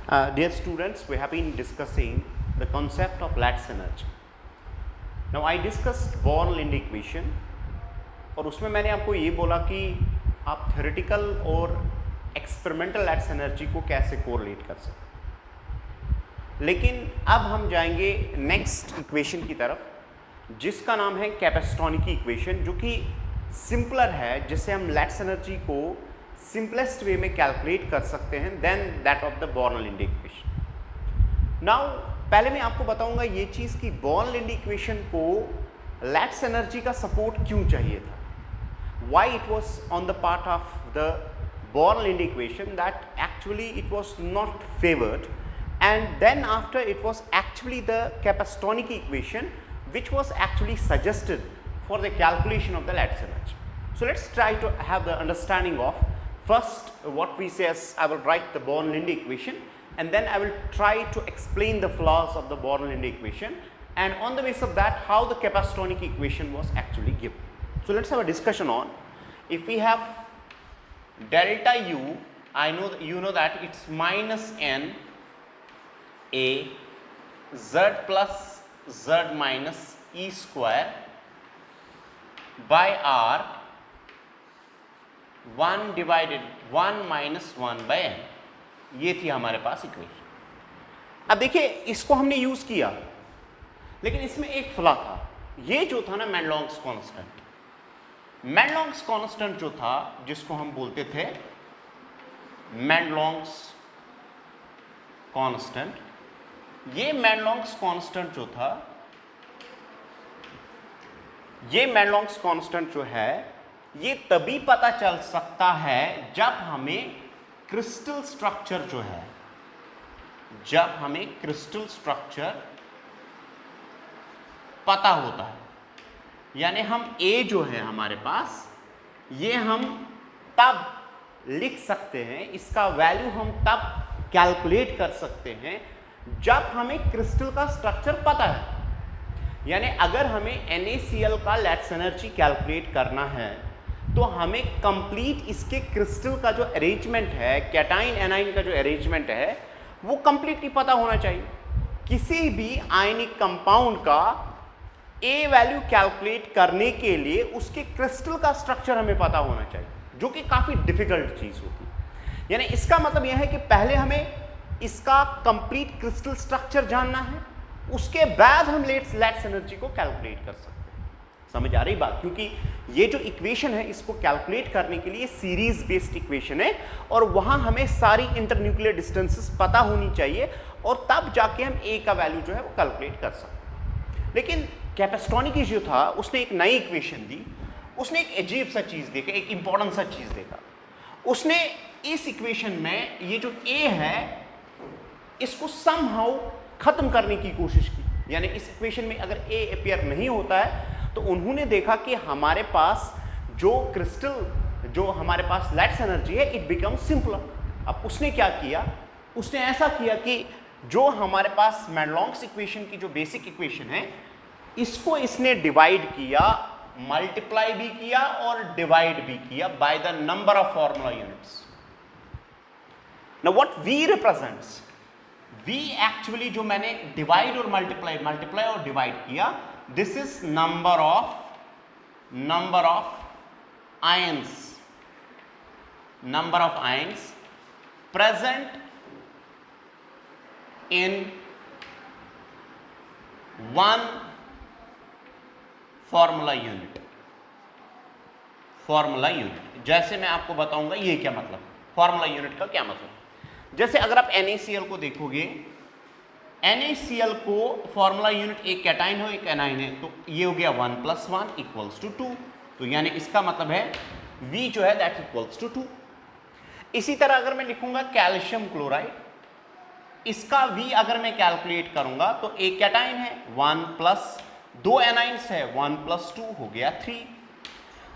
Dear students, we have been discussing the concept of Lattice energy. Now I discussed Born-Linde equation और उसमें मैंने आपको ये बोला कि आप थ्योरेटिकल और एक्सपेरिमेंटल लैटिस एनर्जी को कैसे कोरिलेट कर सकते हैं। लेकिन अब हम जाएंगे नेक्स्ट इक्वेशन की तरफ जिसका नाम है कैपेस्टोनिकी इक्वेशन, जो कि सिंपलर है, जिससे हम लैटिस एनर्जी को सिंपलेस्ट वे में कैलकुलेट कर सकते हैं then that of the Born Lande equation. Now पहले मैं आपको बताऊंगा ये चीज़ कि बॉर्न-लिंडे इक्वेशन को लैटिस एनर्जी का सपोर्ट क्यों चाहिए था, why it was on the part of the Born-Linde equation that actually it was not favored, and then after it was actually the Capastonic equation which was actually suggested for the calculation of the lattice energy. So let's try to have the understanding of first what we say as I will write the Born-Linde equation, and then I will try to explain the flaws of the Born-Linde equation, and on the basis of that how the Capastonic equation was actually given. So let's have a discussion on, if we have delta u, I know that you know that it's minus n a z plus z minus e square by r 1 divided 1 minus 1 by n, ये थी हमारे पास equation. अब देखिए इसको हमने use किया, लेकिन इसमें एक फ्लॉ था, ये जो था ना मैनलॉन्ग्स कांस्टेंट। मैनलॉन्ग्स कांस्टेंट जो था जिसको हम बोलते थे मैनलॉन्ग्स कांस्टेंट, ये मैनलॉन्ग्स कांस्टेंट जो था, ये मैनलॉन्ग्स कांस्टेंट जो है ये तभी पता चल सकता है जब हमें क्रिस्टल स्ट्रक्चर जो है, जब हमें क्रिस्टल स्ट्रक्चर पता होता है। यानी हम A जो है हमारे पास, ये हम तब लिख सकते हैं, इसका वैल्यू हम तब कैलकुलेट कर सकते हैं जब हमें क्रिस्टल का स्ट्रक्चर पता है। यानी अगर हमें NaCl का लैटिस एनर्जी कैलकुलेट करना है तो हमें कंप्लीट इसके क्रिस्टल का जो अरेंजमेंट है, कैटाइन एनाइन का जो अरेंजमेंट है, वो कंप्लीटली पता होना चाहिए। किसी भी आयनिक कंपाउंड का ए वैल्यू कैलकुलेट करने के लिए उसके क्रिस्टल का स्ट्रक्चर हमें पता होना चाहिए, जो कि काफ़ी डिफिकल्ट चीज़ होती है। यानी इसका मतलब यह है कि पहले हमें इसका कंप्लीट क्रिस्टल स्ट्रक्चर जानना है, उसके बाद हम लैटिस एनर्जी को कैलकुलेट कर सकते हैं। समझ आ रही बात? क्योंकि ये जो इक्वेशन है इसको कैलकुलेट करने के लिए सीरीज बेस्ड इक्वेशन है और वहाँ हमें सारी इंटरन्यूक्लियर डिस्टेंसेस पता होनी चाहिए और तब जाके हम ए का वैल्यू जो है वो कैलकुलेट कर सकते हैं। लेकिन कैपेस्टोनिकी जो था उसने एक नई इक्वेशन दी, उसने एक अजीब सा चीज़ देखा, एक इंपॉर्टेंट सा चीज़ देखा। उसने इस इक्वेशन में ये जो ए है इसको समहाउ खत्म करने की कोशिश की। यानी इस इक्वेशन में अगर ए अपीयर नहीं होता है तो उन्होंने देखा कि हमारे पास जो क्रिस्टल, जो हमारे पास लैटिस एनर्जी है, इट बिकम सिंपलर। अब उसने क्या किया, उसने ऐसा किया कि जो हमारे पास मैनलॉन्ग्स इक्वेशन की जो बेसिक इक्वेशन है इसको इसने डिवाइड किया, मल्टीप्लाई भी किया और डिवाइड भी किया by the number of formula units. Now what we represents, we actually जो मैंने डिवाइड और मल्टीप्लाई और डिवाइड किया, this is number of ions, number of ions present in one formula unit. Formula unit जैसे मैं आपको बताऊंगा ये क्या मतलब, फॉर्मूला यूनिट का क्या मतलब। जैसे अगर आप NaCl को देखोगे, NaCl को फॉर्मूला यूनिट एक कैटाइन हो एक एनाइन है, तो ये हो गया 1 + 1 = 2। तो यानी इसका मतलब है V जो है दैट इक्वल्स टू 2। इसी तरह अगर मैं लिखूंगा कैल्शियम क्लोराइड, इसका V अगर मैं कैलकुलेट करूंगा तो एक कैटाइन है, 1 प्लस 2 एनाइंस है, 1 + 2 हो गया 3।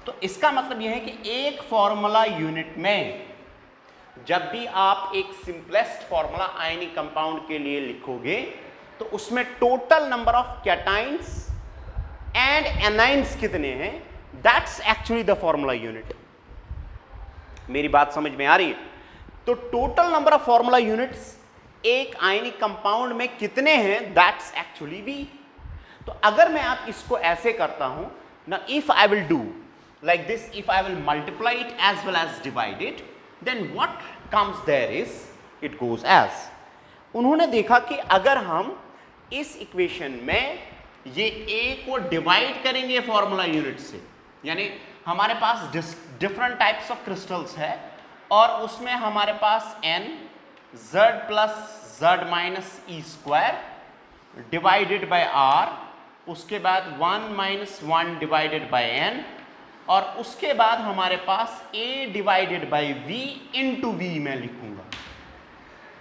तो इसका मतलब यह है कि एक फॉर्मूला यूनिट में जब भी आप एक सिंपलेस्ट फॉर्मूला आयनिक कंपाउंड के लिए लिखोगे तो उसमें total number of cations and anions कितने हैं, that's actually the formula unit. मेरी बात समझ में आ रही है? तो total number of formula units एक आयनिक कंपाउंड में कितने हैं, दैट्स एक्चुअली V। तो अगर मैं आप इसको ऐसे करता हूं ना, if I will do like this, if I will multiply it as well as divide it, then what comes there is it goes as। उन्होंने देखा कि अगर हम इस इक्वेशन में ये A को डिवाइड करेंगे फॉर्मूला यूनिट से, यानी हमारे पास डिफरेंट टाइप्स ऑफ क्रिस्टल्स है और उसमें हमारे पास n z plus z minus E square divided by r, उसके बाद 1 माइनस 1 डिवाइडेड बाय n, और उसके बाद हमारे पास a divided by v into V मैं लिखूंगा।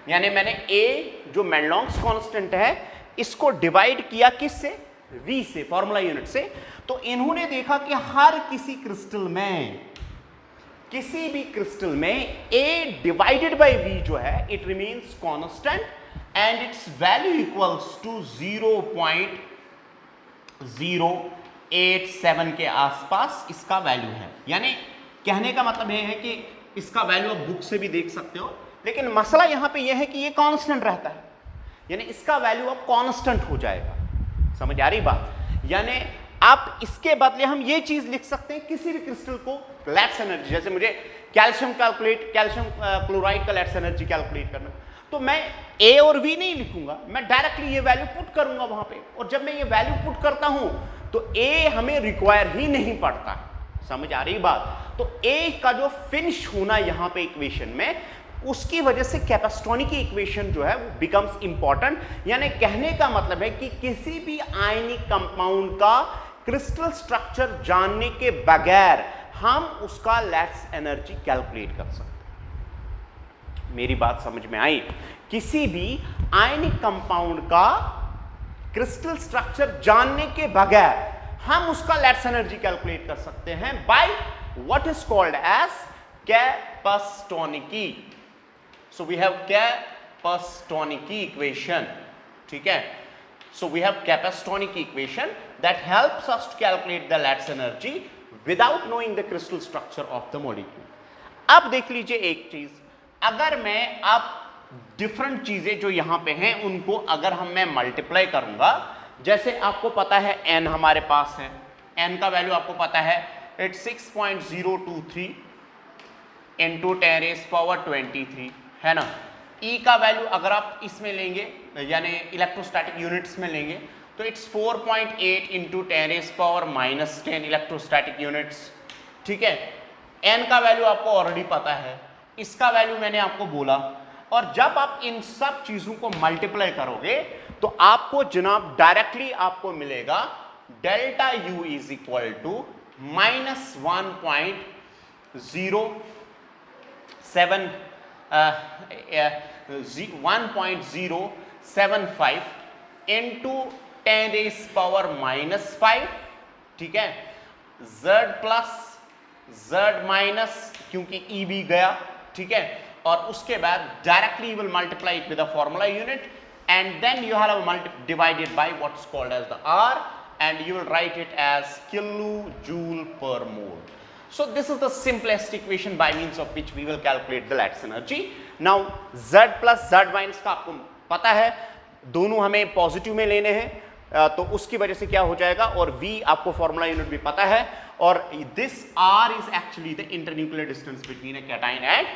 यानी मैंने a जो मेल्डॉन्क्स कांस्टेंट है इसको डिवाइड किया किससे, v से, फॉर्मूला यूनिट से। तो इन्होंने देखा कि हर किसी क्रिस्टल में, किसी भी क्रिस्टल में a डिवाइडेड बाई v जो है it remains constant and it's value equals to 0.087 के आसपास इसका वैल्यू है। यानी कहने का मतलब यह है कि इसका वैल्यू आप बुक से भी देख सकते हो, लेकिन मसला यहां पे यह है कि ये कांस्टेंट रहता है, यानी इसका वैल्यू अब कांस्टेंट हो जाएगा। समझ आ रही बात? यानी आप इसके बदले हम ये चीज लिख सकते हैं, किसी भी क्रिस्टल को लैट्स एनर्जी, जैसे मुझे कैल्शियम क्लोराइड का लैट्स एनर्जी कैलकुलेट करना, तो मैं A और V नहीं लिखूंगा, मैं डायरेक्टली ये वैल्यू पुट करूंगा वहां पे, और जब मैं ये वैल्यू पुट करता हूं तो A हमें रिक्वायर ही नहीं पड़ता। समझ आ रही बात? तो A का जो फिनिश होना यहां पे इक्वेशन में, उसकी वजह से कैपेस्टोनिक की इक्वेशन जो है वो बिकम्स इंपॉर्टेंट। यानी कहने का मतलब है कि किसी भी आयनिक कंपाउंड का क्रिस्टल स्ट्रक्चर जानने के बगैर हम उसका लैट्स एनर्जी कैलकुलेट कर सकते हैं। मेरी बात समझ में आई? किसी भी आयनिक कंपाउंड का क्रिस्टल स्ट्रक्चर जानने के बगैर हम उसका लैट्स एनर्जी कैलकुलेट कर सकते हैं by what is called as Kapustinskii. So we have Kapustinskii equation, ठीक है। So we have Kapustinskii equation that helps us to calculate the lattice energy without knowing the crystal structure of the molecule. अब देख लीजिए एक चीज, अगर मैं अब डिफरेंट चीजें जो यहां पे हैं उनको अगर मैं मल्टीप्लाई करूंगा, जैसे आपको पता है n हमारे पास है, n का वैल्यू आपको पता है इट्स 6.023 इंटू 10⁻23 है ना। E का वैल्यू अगर आप इसमें लेंगे यानी इलेक्ट्रोस्टैटिक यूनिट्स में लेंगे तो इट्स 4.8 इंटू 10⁻−10 इलेक्ट्रोस्टैटिक यूनिट्स, ठीक है। n का वैल्यू आपको ऑलरेडी पता है, इसका वैल्यू मैंने आपको बोला, और जब आप इन सब चीजों को मल्टीप्लाई करोगे तो आपको जनाब डायरेक्टली आपको मिलेगा delta U is equal to -1.075 into 10⁻⁻5, ठीक है। Z प्लस Z माइनस, क्योंकि E भी गया, ठीक है, और उसके बाद directly you will multiply it with the formula unit and then you have divided by what's called as the R and you will write it as kilojoule per mole. So this is the simplest equation by means of which we will calculate the lattice energy. Now Z plus Z minus का आपको पता है, दोनों हमें positive में लेने हैं, तो उसकी वजह से क्या हो जाएगा, और V आपको फॉर्मूला यूनिट भी पता है, और this R is actually the internuclear distance between a cation and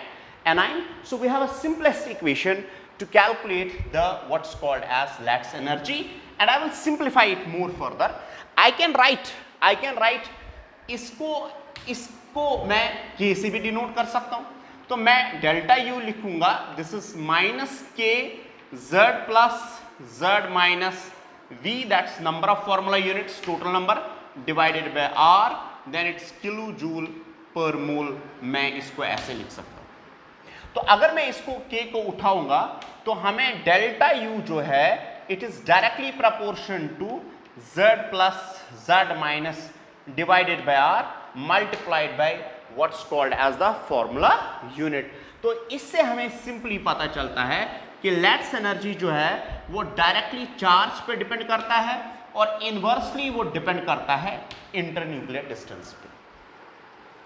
anion. So we have a simplest equation to calculate the what's called as lattice energy, and I will simplify it more further. I can write इसको मैं K से भी denote कर सकता हूं, तो मैं delta U लिखूंगा, this is -K Z plus Z minus V, that's number of formula units, total number, divided by R, then it's kilo joule per mole. मैं इसको ऐसे लिख सकता हूं। तो अगर मैं इसको K को उठाऊंगा तो हमें डेल्टा U जो है it is directly proportion to Z plus Z minus divided by R multiplied by what's called as the formula unit. तो इससे हमें सिंपली पता चलता है कि लैट्स एनर्जी जो है वो डायरेक्टली चार्ज पे डिपेंड करता है और इनवर्सली वो डिपेंड करता है इंटरन्यूक्लियर डिस्टेंस पे।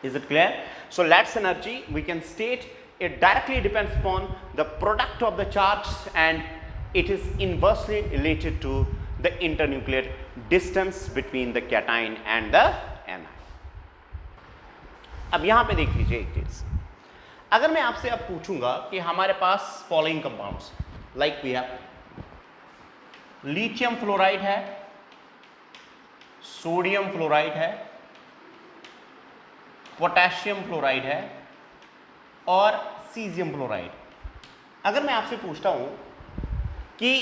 Is it clear? So Lattice energy we can state it directly depends upon the product of the charge and it is inversely related to the internuclear distance between the cation and the anion. अब यहां पे देख लीजिए एक चीज, अगर मैं आपसे अब पूछूंगा कि हमारे पास following compounds like we have lithium fluoride है, सोडियम फ्लोराइड है, पोटेशियम फ्लोराइड है और सीजियम फ्लोराइड, अगर मैं आपसे पूछता हूं कि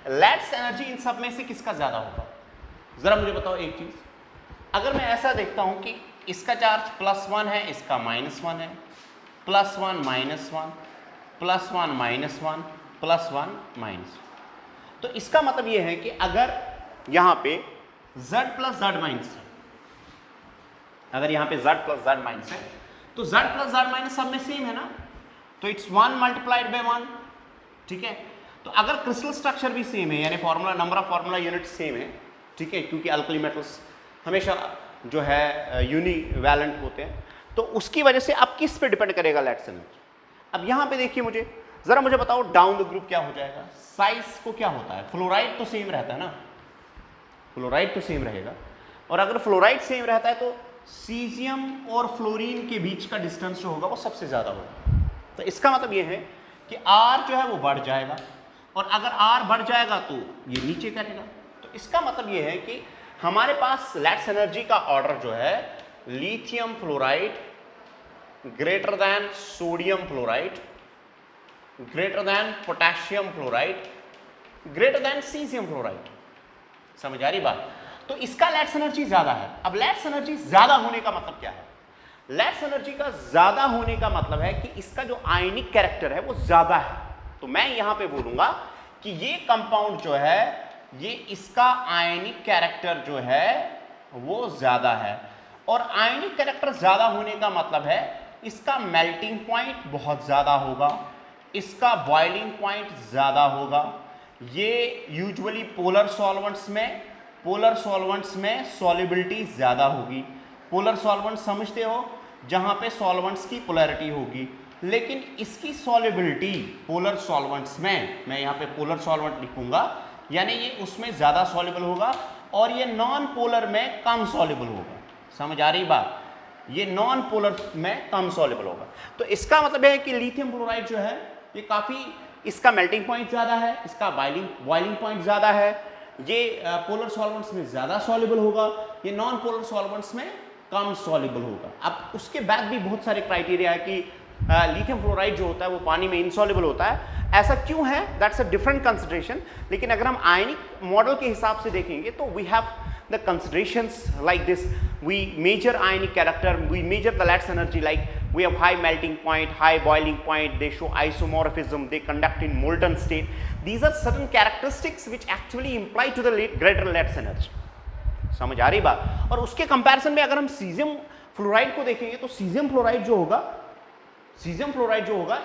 लैट्स एनर्जी इन सब में से किसका ज्यादा होगा, जरा मुझे बताओ एक चीज। अगर मैं ऐसा देखता हूं कि इसका चार्ज +1 है, इसका -1 है, +1 -1 +1 -1 +1 -1, तो इसका मतलब यह है कि अगर यहां पे Z + Z- अगर यहां पे Z + Z- है तो Z + Z- सब में सेम है ना, तो इट्स 1 × 1, ठीक है। तो अगर क्रिस्टल स्ट्रक्चर भी सेम है, यानी formula number of formula unit same है, ठीक है, क्योंकि अल्कली मेटल्स हमेशा जो है यूनिवैलेंट होते हैं, तो उसकी वजह से अब किस पे डिपेंड करेगा लैट्स एनर्जी। अब यहां पे देखिए, जरा मुझे बताओ डाउन द ग्रुप क्या हो जाएगा, साइज को क्या होता है, फ्लोराइड तो सेम रहता है ना, फ्लोराइड तो सेम रहेगा, और अगर फ्लोराइड सेम रहता है तो सीजियम और फ्लोरीन के बीच का डिस्टेंस जो होगा वो सबसे ज्यादा होगा। तो इसका मतलब ये है कि R जो है वो बढ़ जाएगा, और अगर R बढ़ जाएगा तो ये नीचे करेगा। तो इसका मतलब ये है कि हमारे पास लैट्स एनर्जी का ऑर्डर जो है lithium fluoride greater than sodium fluoride greater than potassium fluoride greater than caesium fluoride. समझ आ रही बात? तो इसका लैट्स एनर्जी ज्यादा है। अब लैट्स एनर्जी ज्यादा होने का मतलब क्या है? लैट्स एनर्जी का ज्यादा होने का मतलब है कि इसका जो आयनिक कैरेक्टर है वो ज्यादा है। तो मैं यहां पे बोलूंगा कि ये कंपाउंड जो है, ये इसका आयनिक कैरेक्टर जो है वो ज्यादा है, और आयनिक कैरेक्टर ज्यादा होने का मतलब है इसका मेल्टिंग पॉइंट बहुत ज्यादा होगा, इसका बॉइलिंग पॉइंट ज्यादा होगा। ये यूजुअली पोलर सॉल्वेंट्स में सॉल्युबिलिटी ज्यादा होगी। पोलर सॉल्वेंट समझते हो, जहां पे सॉल्वेंट्स की पोलैरिटी होगी, लेकिन इसकी सॉल्युबिलिटी पोलर सॉल्वेंट्स में, मैं यहाँ पे पोलर सॉल्वेंट लिखूंगा, यानी ये उसमें ज़्यादा सॉल्युबल होगा, और ये नॉन पोलर में कम सॉल्युबल होगा। समझ आ रही बात? ये नॉन पोलर में कम सॉल्युबल होगा। तो इसका मतलब है कि लिथियम फ्लोराइड जो है ये काफ़ी, इसका मेल्टिंग पॉइंट ज़्यादा है, इसका बॉइलिंग पॉइंट ज़्यादा है, ये पोलर सॉल्वेंट्स में ज़्यादा सॉल्युबल होगा, ये नॉन पोलर सॉल्वेंट्स में कम सॉल्युबल होगा। अब उसके बाद भी बहुत सारे क्राइटेरिया है कि लिथियम फ्लोराइड जो होता है वो पानी में इनसॉल्युबल होता है। ऐसा क्यों है, दैट्स अ डिफरेंट कंसिडरेशन। लेकिन अगर हम आयनिक मॉडल के हिसाब से देखेंगे तो we have the considerations like this, we measure ionic character, we measure the lattice energy, like we have high melting point, high boiling point, they show isomorphism, they conduct in molten state. These are certain characteristics which actually imply to the greater lats energy. समझ आ रही बात? और उसके comparison में अगर हम caesium fluoride को देखेंगे तो सीजियम फ्लोराइड जो होगा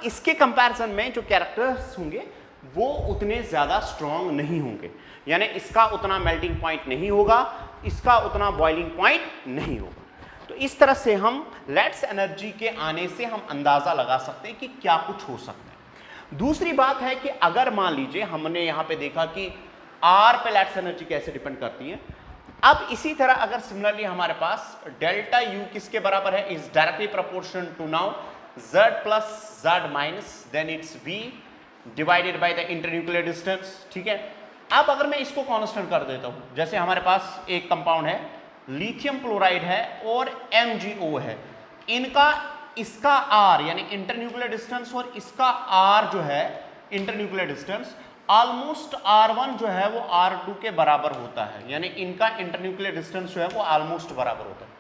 इसके कंपैरिजन में जो कैरेक्टर्स होंगे वो उतने ज्यादा स्ट्रॉन्ग नहीं होंगे, यानी इसका उतना मेल्टिंग पॉइंट नहीं होगा, इसका उतना बॉइलिंग पॉइंट नहीं होगा। तो इस तरह से हम लैट्स एनर्जी के आने से हम अंदाजा लगा सकते हैं कि क्या कुछ हो सकता है। दूसरी बात है कि अगर मान लीजिए हमने यहां पे देखा कि R पे लैट्स एनर्जी कैसे डिपेंड करती है, अब इसी तरह अगर सिमिलरली हमारे पास डेल्टा U किसके बराबर है, is directly proportional to now Z + Z- then it's V divided by the internuclear distance. ठीक है, अब अगर मैं इसको कांस्टेंट कर देता हूं, जैसे हमारे पास एक कंपाउंड है लिथियम क्लोराइड है और MgO है, इसका R यानी इंटरन्यूक्लियर डिस्टेंस और इसका R जो है इंटरन्यूक्लियर डिस्टेंस ऑलमोस्ट R1 जो है वो R2 के बराबर होता है, यानी इनका इंटरन्यूक्लियर डिस्टेंस जो है वो ऑलमोस्ट बराबर होता है।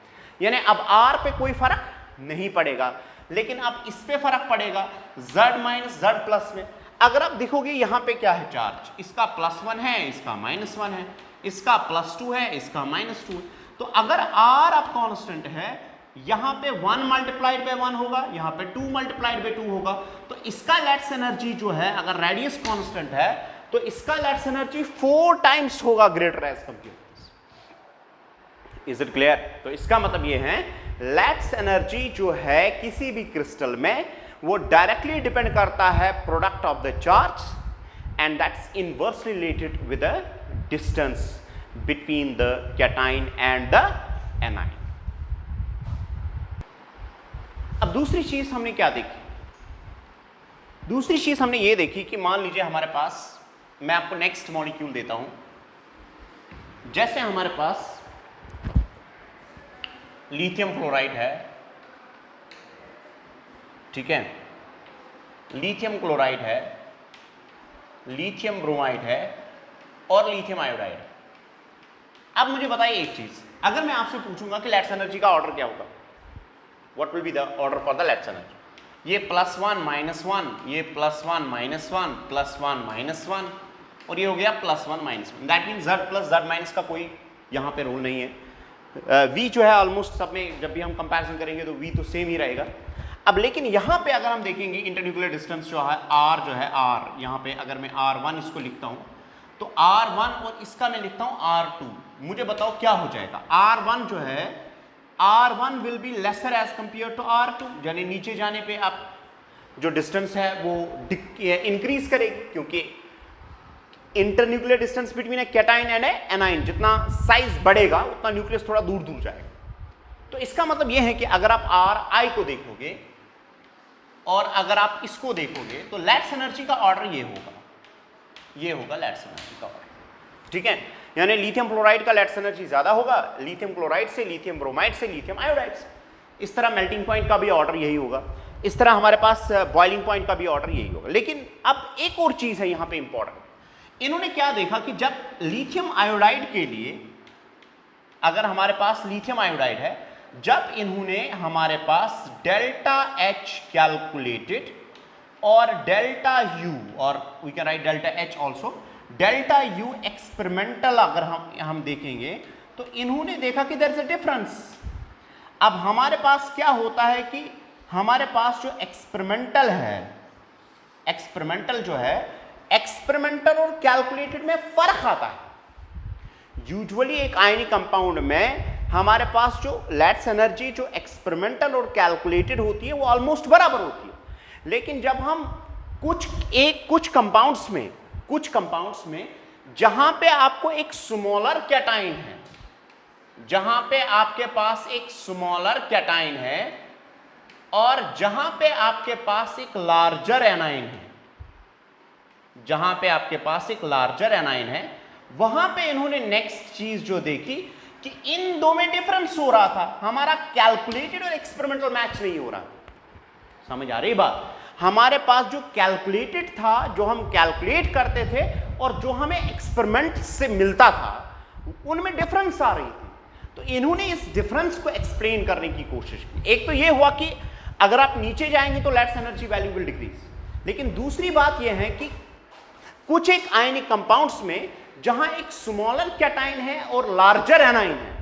यानी अब R पे कोई फर्क नहीं पड़ेगा, लेकिन अब इस पे फर्क पड़ेगा Z- Z+ में। अगर आप देखोगे यहाँ पे क्या है चार्ज, इसका +1 है, इसका -1 है, इसका +2 है, इसका -2 है। तो अगर R अब कांस्टेंट है, यहां पे 1 × 1 होगा, यहां पे 2 × 2 होगा, तो इसका लैट्स एनर्जी जो है, अगर रेडियस कांस्टेंट है तो इसका लैट्स एनर्जी 4 टाइम्स होगा greater as compare. Is it clear? तो इसका मतलब ये है लैट्स एनर्जी जो है किसी भी क्रिस्टल में वो डायरेक्टली डिपेंड करता है product of the charge, and that's inversely related with the distance between the cation and the A9. अब दूसरी चीज हमने क्या देखी? दूसरी चीज हमने ये देखी कि मान लीजिए हमारे पास, मैं आपको नेक्स्ट मॉलिक्यूल देता हूं, जैसे हमारे पास लिथियम क्लोराइड है, ठीक है, लिथियम क्लोराइड है, लिथियम ब्रोमाइड है और लिथियम आयोडाइड है। अब मुझे बताइए एक चीज, अगर मैं आपसे पूछूंगा कि लैटिस एनर्जी का ऑर्डर क्या होगा, what will be the order for the lattice energy? ये +1 -1, ये +1 -1 +1 -1 और ये हो गया +1 -1। That mean Z plus Z minus का कोई यहां पे रूल नहीं है। V जो है ऑलमोस्ट सब में जब भी हम कंपैरिजन करेंगे तो V तो सेम ही रहेगा। अब लेकिन यहां पे अगर हम देखेंगे इंटरन्यूक्लियर डिस्टेंस जो है R जो है R, यहां पे अगर मैं R1 इसको लिखता हूं तो R1 और इसका मैं लिखता हूं R2, मुझे बताओ क्या हो जाएगा? R1 जो है R1 will be lesser as compare to R2, यानी नीचे जाने पे आप जो डिस्टेंस है वो इंक्रीज करेगी, क्योंकि internuclear distance between A cation and A A9, जितना साइज बढ़ेगा उतना न्यूक्लियस थोड़ा दूर दूर जाएगा। तो इसका मतलब यह है कि अगर आप Ri को देखोगे और अगर आप इसको देखोगे तो लैटिस एनर्जी का ऑर्डर ये होगा, ये होगा लैटिस एनर्जी का ऑर्डर, ठीक है। यानी लिथियम क्लोराइड का लैटिस एनर्जी ज्यादा होगा, लिथियम क्लोराइड से, लिथियम ब्रोमाइड से, लिथियम आयोडाइड से। इस तरह मेल्टिंग पॉइंट का भी ऑर्डर यही होगा, इस तरह हमारे पास बॉइलिंग पॉइंट का भी ऑर्डर यही होगा। लेकिन अब एक और चीज है यहां पे इंपॉर्टेंट, इन्होंने क्या देखा कि जब लिथियम आयोडाइड के लिए, अगर हमारे पास लिथियम आयोडाइड है, जब इन्होंने हमारे पास डेल्टा H कैलकुलेटेड और डेल्टा U, और we can write delta H also, delta U experimental अगर हम देखेंगे तो इन्होंने देखा कि देयर इज अ डिफरेंस। अब हमारे पास क्या होता है कि हमारे पास जो एक्सपेरिमेंटल है, एक्सपेरिमेंटल जो है, एक्सपेरिमेंटल और कैलकुलेटेड में फर्क आता है। यूजुअली एक आयनिक कंपाउंड में हमारे पास जो लैटिस एनर्जी जो एक्सपेरिमेंटल और कैलकुलेटेड होती है वो ऑलमोस्ट बराबर होती है। लेकिन जब हम कुछ कंपाउंड्स में जहां पे आपको एक स्मॉलर कैटाइन है, जहां पे आपके पास एक स्मॉलर कैटाइन है और जहां पे आपके पास एक लार्जर एनाइन है, जहां पे आपके पास एक लार्जर एनाइन है, वहां पे इन्होंने नेक्स्ट चीज जो देखी कि इन दो में डिफरेंस हो रहा था, हमारा कैलकुलेटेड और एक्सपेरिमेंटल मैच नहीं हो रहा। समझ आ रही बात? हमारे पास जो कैलकुलेटेड था, जो हम कैलकुलेट करते थे और जो हमें एक्सपेरिमेंट से मिलता था, उनमें डिफरेंस आ रही थी। तो इन्होंने इस डिफरेंस को एक्सप्लेन करने की कोशिश की। एक तो ये हुआ कि अगर आप नीचे जाएंगे तो lattice energy value will decrease. लेकिन दूसरी बात यह है कि कुछ एक आयनिक कंपाउंड्स में जहां एक स्मॉलर कैटाइन है और लार्जर एनाइन है,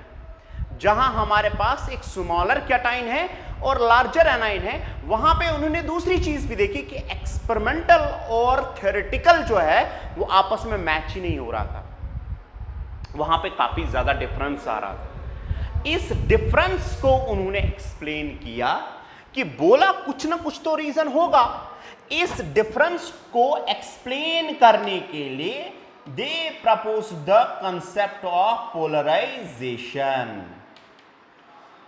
जहां हमारे पास एक स्मॉलर कैटाइन है और लार्जर एनाइन है, वहां पे उन्होंने दूसरी चीज भी देखी कि एक्सपेरिमेंटल और थ्योरेटिकल जो है वो आपस में मैच ही नहीं हो रहा था, वहां पे काफी ज्यादा डिफरेंस आ रहा था। इस डिफरेंस को उन्होंने एक्सप्लेन किया कि बोला कुछ ना कुछ तो रीजन होगा। इस डिफरेंस को एक्सप्लेन करने के लिए they propose the concept of polarisation.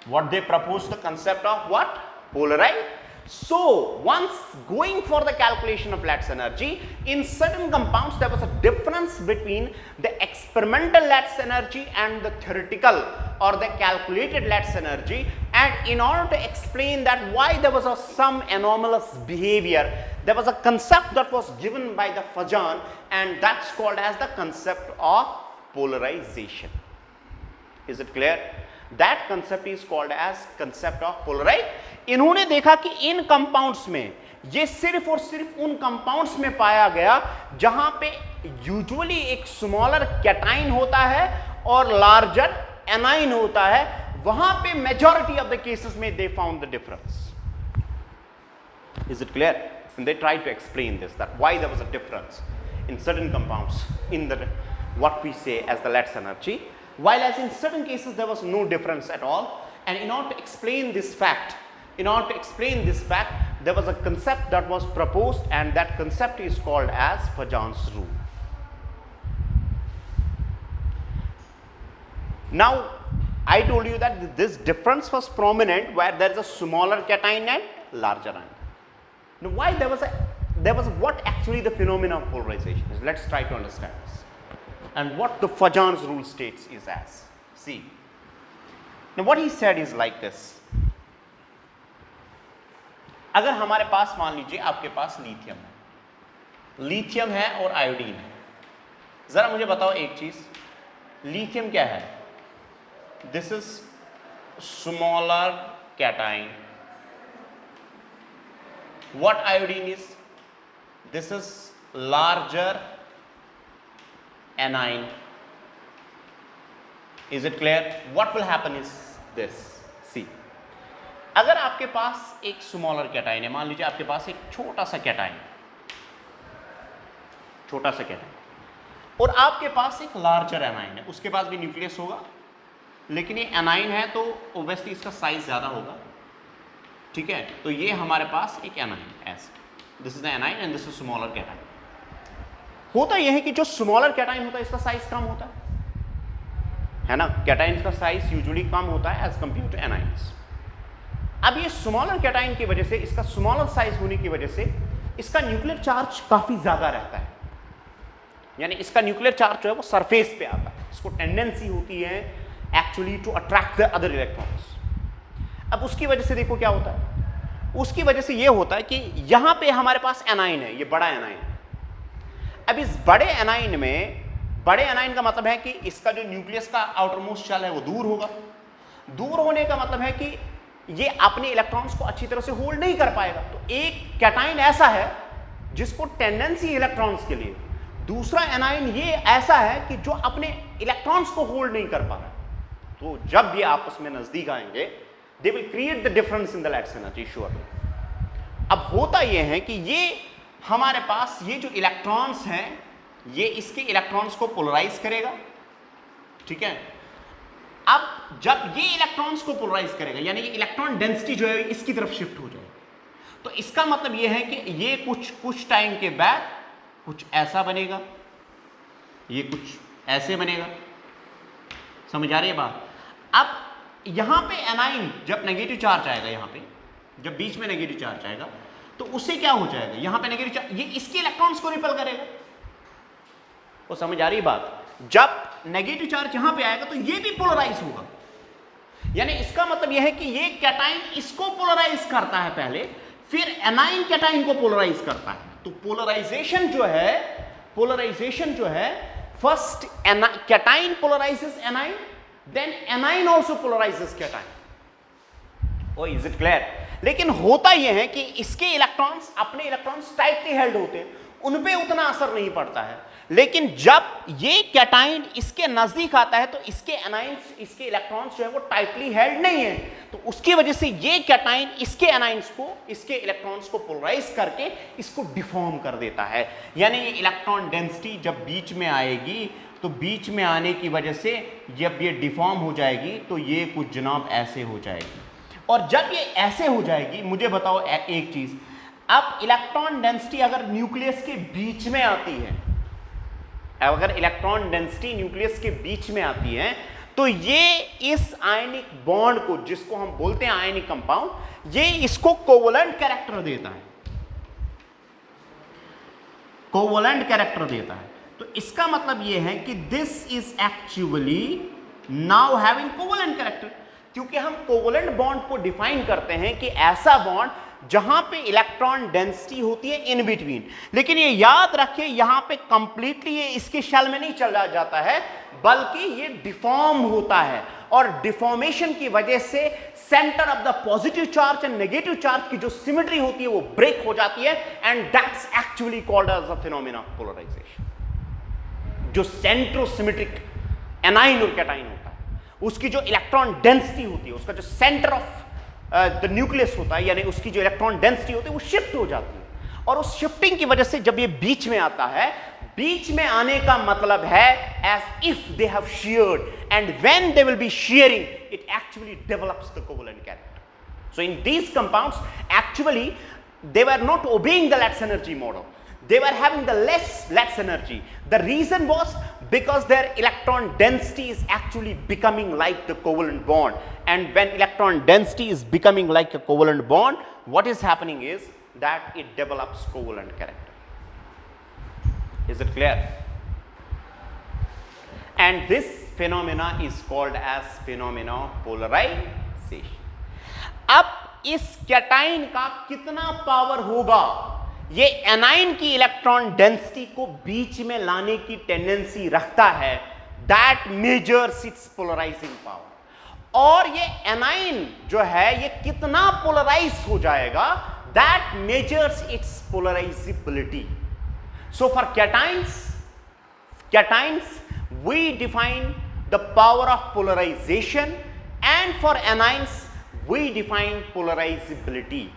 What they proposed the concept of what? Polarization. So once going for the calculation of lattice energy, in certain compounds there was a difference between the experimental lattice energy and the theoretical or the calculated lattice energy, and in order to explain that why there was some anomalous behavior, there was a concept that was given by the Fajan, and that's called as the concept of polarization. Is it clear? That concept is called as concept of polarization. इन्होंने देखा कि इन compounds में, ये सिर्फ और सिर्फ उन compounds में पाया गया जहां पे यूजुअली एक स्मॉलर कैटाइन होता है और लार्जर एनाइन होता है, वहां पे मेजॉरिटी ऑफ द केसेस में they found the difference. Is it clear? And they tried to explain this, that why there was a difference in certain compounds in the what we say as the lattice energy, while as in certain cases there was no difference at all. And in order to explain this fact, there was a concept that was proposed, and that concept is called as Fajans rule. Now I told you that this difference was prominent where there is a smaller cation and larger ion. Now why there was what actually the phenomena of polarization is? Let's try to understand this, and what the Fajans rule states is as. See, now what he said is like this. अगर हमारे पास मान लीजिए आपके पास lithium है और iodine है, जरा मुझे बताओ एक चीज, लिथियम क्या है? This is smaller cation. What iodine is? This is larger anion. Is it clear? What will happen is this. See, अगर आपके पास एक स्मॉलर कैटाइन है, मान लीजिए आपके पास एक छोटा सा कैटाइन, और आपके पास एक लार्जर एनाइन है, उसके पास भी न्यूक्लियस होगा, लेकिन ये एनाइन है तो ओब्वियसली इसका साइज ज़्यादा होगा. ठीक है, तो ये हमारे पास एक एनाइन ऐसे, this is the A9 and this is smaller cation. होता यह है कि जो स्मॉलर कैटाइन होता है इसका साइज कम होता है ना, कैटाइन का साइज यूजुअली कम होता है एज कंपेयर टू एनाइन्स. अब ये स्मॉलर कैटाइन की वजह से, इसका स्मॉलर साइज होने की वजह से इसका न्यूक्लियर चार्ज काफी ज्यादा रहता है, यानी इसका न्यूक्लियर चार्ज जो है वो सरफेस पे आता है. इसको टेंडेंसी होती है actually to attract the other electrons. अब उसकी वजह से देखो क्या होता है, उसकी वजह से ये होता है कि यहां पे हमारे पास एनाइन है, ये बड़ा एनाइन है. अब इस बड़े एनाइन में, बड़े एनाइन का मतलब है कि इसका जो न्यूक्लियस का आउटरमोस्ट शेल है वो दूर होगा. दूर होने का मतलब है कि ये अपने इलेक्ट्रॉन्स को अच्छी तरह से होल्ड नहीं कर पाएगा. तो एक कैटाइन ऐसा है जिसको टेंडेंसी इलेक्ट्रॉन्स के लिए, दूसरा एनाइन ये ऐसा है कि जो अपने इलेक्ट्रॉन्स को होल्ड नहीं कर पा रहा. तो जब ये आपस में नजदीक आएंगे, they will create the difference in the lattice energy surely. अब होता ये है कि ये हमारे पास ये जो इलेक्ट्रॉन्स हैं, ये इसके इलेक्ट्रॉन्स को पोलराइज करेगा. ठीक है, अब जब ये इलेक्ट्रॉन्स को पोलराइज करेगा, यानी ये इलेक्ट्रॉन डेंसिटी जो है इसकी तरफ शिफ्ट हो जाएगी, तो इसका मतलब ये है कि ये कुछ टाइम के बाद कुछ ऐसा बनेगा, ये कुछ ऐसे बनेगा. समझ आ रही है बात? अब यहां पे एनाइन जब नेगेटिव चार्ज आएगा, यहां पे जब बीच में नेगेटिव चार्ज आएगा, तो उससे क्या हो जाएगा, यहां पे नेगेटिव चार्ज ये इसके इलेक्ट्रॉन्स को रिपेल करेगा. वो समझ आ रही है बात? जब नेगेटिव चार्ज यहां पे आएगा तो ये भी पोलराइज होगा, यानी इसका मतलब यह है कि ये कैटाइन इसको पोलराइज करता है पहले, फिर एनाइन कैटाइन को पोलराइज करता है. तो पोलराइजेशन जो है first cation polarises anion, then anion also polarises cation. Oh, is it clear? लेकिन होता यह है कि इसके इलेक्ट्रॉन्स, अपने इलेक्ट्रॉन्स टाइटली हेल्ड होते हैं, उन पे उतना असर नहीं पड़ता है. लेकिन जब ये कैटाइन इसके नजदीक आता है तो इसके एनाइन्स, इसके इलेक्ट्रॉन्स जो है वो टाइटली हेल्ड नहीं है, तो उसकी वजह से ये कैटाइन इसके एनाइन्स को, इसके इलेक्ट्रॉन्स को पोलराइज करके इसको डिफॉर्म कर देता है. यानी ये इलेक्ट्रॉन डेंसिटी जब बीच में आएगी, तो बीच में आने की वजह से जब ये डिफॉर्म हो जाएगी तो ये कुछ जनाब ऐसे हो जाएगी. और जब ये ऐसे हो जाएगी, मुझे बताओ एक चीज, अब इलेक्ट्रॉन डेंसिटी अगर न्यूक्लियस के बीच में आती है, अगर इलेक्ट्रॉन डेंसिटी न्यूक्लियस के बीच में आती है, तो ये इस आयनिक बॉन्ड को, जिसको हम बोलते हैं आयनिक कंपाउंड, ये इसको कोवलेंट कैरेक्टर देता है, कोवलेंट कैरेक्टर देता है. तो इसका मतलब ये है कि this is actually now having covalent character, क्योंकि हम कोवलेंट बॉन्ड को डिफाइन करते हैं कि ऐसा बॉन्ड जहां पे इलेक्ट्रॉन डेंसिटी होती है इन बिटवीन. लेकिन ये याद रखिए, यहां पे कंप्लीटली ये इसके शेल में नहीं चला जाता है, बल्कि ये डिफॉर्म होता है, और डिफॉर्मेशन की वजह से centre of the positive charge and negative charge की जो सिमेट्री होती है वो ब्रेक हो जाती है, and that's actually called as a phenomena of polarisation. जो सेंट्रोसिमेट्रिक एनाइन और कैटाइन होता है, उसकी जो इलेक्ट्रॉन डेंसिटी होती है, उसका जो सेंटर ऑफ द न्यूक्लियस होता है, यानी उसकी जो इलेक्ट्रॉन डेंसिटी होती है वो शिफ्ट हो जाती है, और उस शिफ्टिंग की वजह से जब ये बीच में आता है, बीच में आने का मतलब है as if they have sheared, and when they will be shearing, it actually develops the covalent character. So in these compounds, actually they were not obeying the Let's energy model. They were having the less Let's energy. The reason was because their electron density is actually becoming like the covalent bond. And when electron density is becoming like a covalent bond, what is happening is that it develops covalent character. Is it clear? And this phenomena is called as phenomena of polarization. अब इस cation का कितना power होगा, ये A9 की electron density को बीच में लाने की टेंडेंसी रखता है, that measures its polarising power. और ये एनाइन जो है ये कितना पोलराइज हो जाएगा, that measures its polarisability. So for cations we define the power of polarization, and for anions we define polarizability.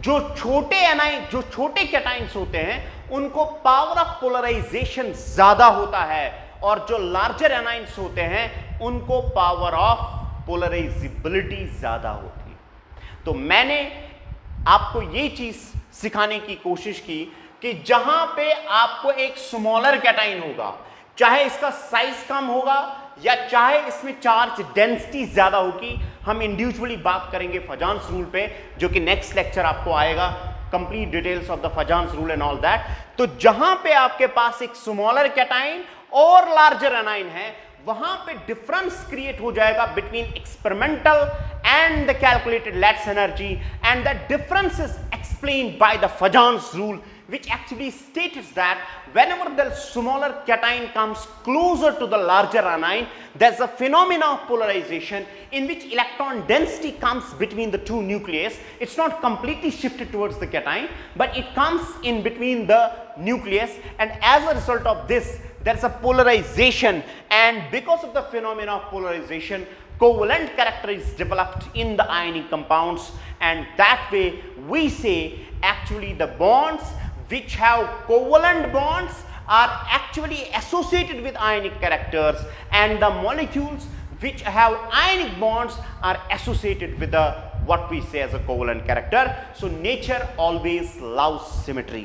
जो छोटे एनाइन, जो छोटे कैटाइन्स होते हैं उनको पावर ऑफ पोलराइजेशन ज्यादा होता है, और जो लार्जर एनाइन्स होते हैं उनको पावर ऑफ पोलराइजिबिलिटी ज्यादा होती है। तो मैंने आपको ये चीज सिखाने की कोशिश की कि जहां पे आपको एक स्मॉलर कैटाइन होगा, चाहे इसका साइज कम होगा या चाहे इसमें चार्ज डेंसिटी ज्यादा होगी, हम इंडिविजुअली बात करेंगे फजान्स रूल पे, जो कि नेक्स्ट लेक्चर आपको आएगा, complete details of the फजान्स rule and all that. तो जहां पे आपके पास एक स्मॉलर कैटाइन और लार्जर एनाइन है, वहां पे डिफरेंस क्रिएट हो जाएगा between experimental and the calculated let's energy, and the difference is explained by the फजान्स rule, which actually states that whenever the smaller cation comes closer to the larger anion, there's a phenomena of polarization in which electron density comes between the two nucleus. It's not completely shifted towards the cation, but it comes in between the nucleus, and as a result of this, there's a polarization, and because of the phenomena of polarization, covalent character is developed in the ionic compounds, and that way we say actually the bonds which have covalent bonds are actually associated with ionic characters, and the molecules which have ionic bonds are associated with the what we say as a covalent character. So nature always loves symmetry.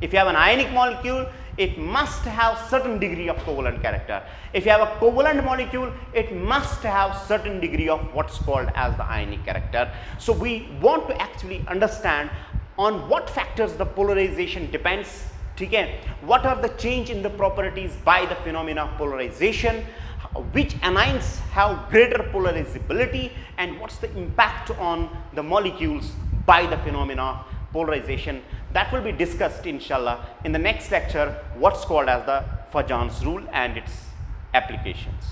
If you have an ionic molecule, it must have certain degree of covalent character. If you have a covalent molecule, it must have certain degree of what's called as the ionic character. So we want to actually understand on what factors the polarization depends, ठीक है, what are the change in the properties by the phenomena of polarization, which anions have greater polarizability, and what's the impact on the molecules by the phenomena of polarization. That will be discussed inshallah in the next lecture, what's called as the Fajans rule and its applications.